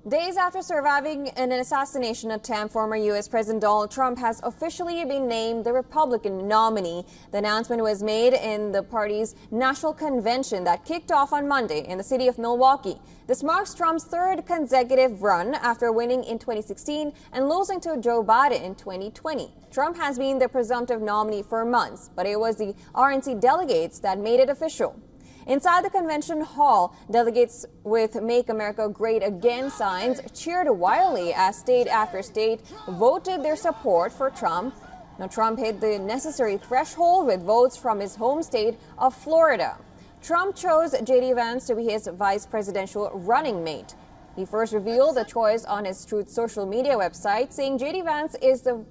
Days after surviving an assassination attempt, former U.S. President Donald Trump has officially been named the Republican nominee. The announcement was made in the party's national convention that kicked off on Monday in the city of Milwaukee. This marks Trump's third consecutive run after winning in 2016 and losing to Joe Biden in 2020. Trump has been the presumptive nominee for months, but it was the RNC delegates that made it official. Inside the convention hall, delegates with Make America Great Again signs cheered wildly as state after state voted their support for Trump. Now, Trump hit the necessary threshold with votes from his home state of Florida. Trump chose J.D. Vance to be his vice presidential running mate. He first revealed the choice on his Truth social media website, saying J.D. Vance is the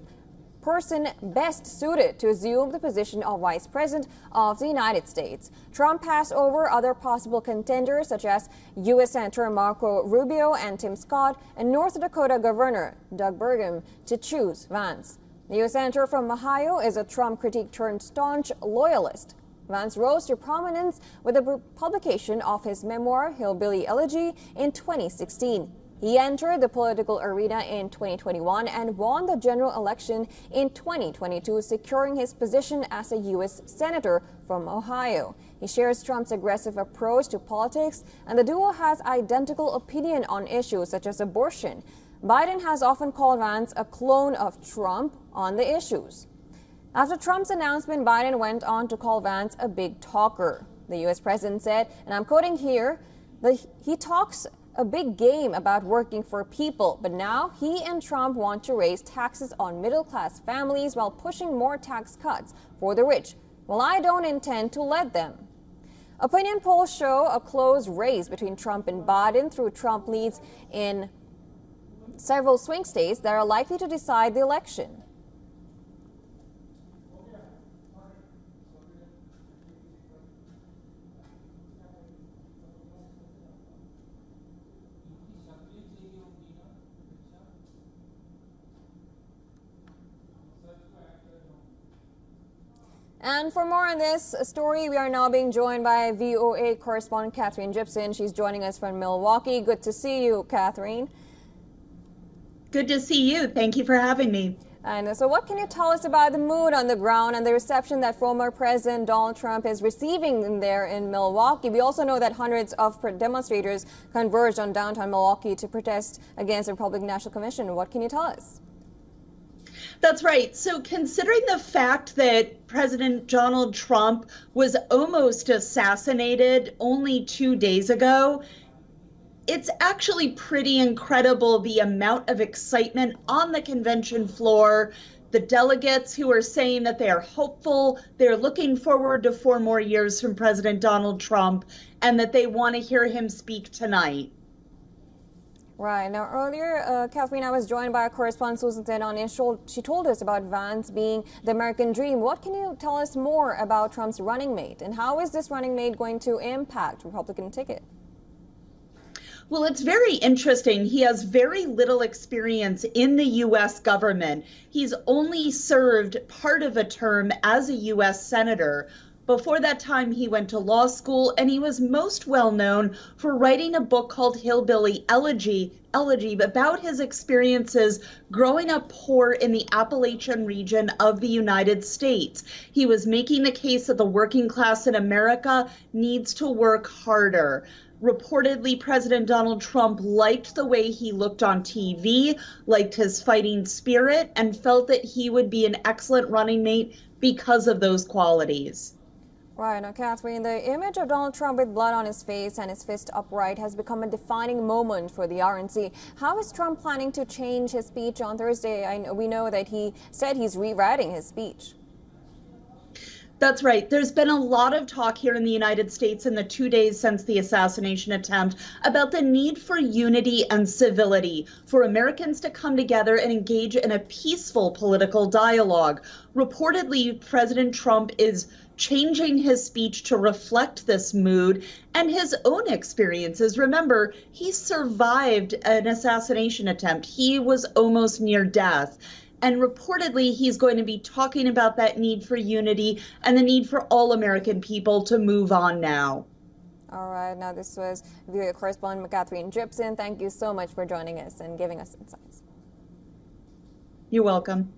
person best suited to assume the position of Vice President of the United States. Trump passed over other possible contenders such as U.S. Senator Marco Rubio and Tim Scott and North Dakota Governor Doug Burgum to choose Vance. The U.S. Senator from Ohio is a Trump critic turned staunch loyalist. Vance rose to prominence with the publication of his memoir, Hillbilly Elegy, in 2016. He entered the political arena in 2021 and won the general election in 2022, securing his position as a U.S. Senator from Ohio. He shares Trump's aggressive approach to politics, and the duo has identical opinion on issues such as abortion. Biden has often called Vance a clone of Trump on the issues. After Trump's announcement, Biden went on to call Vance a big talker. The U.S. president said, and I'm quoting here, that he talks a big game about working for people, but now he and Trump want to raise taxes on middle-class families while pushing more tax cuts for the rich. Well, I don't intend to let them. Opinion polls show a close race between Trump and Biden, through Trump leads in several swing states that are likely to decide the election. And for more on this story, we are now being joined by VOA correspondent Catherine Gibson. She's joining us from Milwaukee. Good to see you, Catherine. Good to see you. Thank you for having me. And so what can you tell us about the mood on the ground and the reception that former President Donald Trump is receiving there in Milwaukee? We also know that hundreds of demonstrators converged on downtown Milwaukee to protest against the Republican National Convention. What can you tell us? That's right. So considering the fact that President Donald Trump was almost assassinated only 2 days ago, it's actually pretty incredible the amount of excitement on the convention floor. The delegates who are saying that they are hopeful, they're looking forward to 4 more years from President Donald Trump, and that they want to hear him speak tonight. Right. Now, earlier, Catherine, I was joined by our correspondent Susan Tenon. She told us about Vance being the American dream. What can you tell us more about Trump's running mate, and how is this running mate going to impact Republican ticket? Well, it's very interesting. He has very little experience in the U.S. government. He's only served part of a term as a U.S. senator. Before that time, he went to law school, and he was most well known for writing a book called Hillbilly Elegy about his experiences growing up poor in the Appalachian region of the United States. He was making the case that the working class in America needs to work harder. Reportedly, President Donald Trump liked the way he looked on TV, liked his fighting spirit, and felt that he would be an excellent running mate because of those qualities. Right. Now, Catherine, the image of Donald Trump with blood on his face and his fist upright has become a defining moment for the RNC. How is Trump planning to change his speech on Thursday? We know that he said he's rewriting his speech. That's right. There's been a lot of talk here in the United States in the 2 days since the assassination attempt about the need for unity and civility, for Americans to come together and engage in a peaceful political dialogue. Reportedly, President Trump is changing his speech to reflect this mood and his own experiences. Remember, he survived an assassination attempt. He was almost near death. And reportedly, he's going to be talking about that need for unity and the need for all American people to move on now. All right, now this was VOA correspondent Catherine Gibson. Thank you so much for joining us and giving us insights. You're welcome.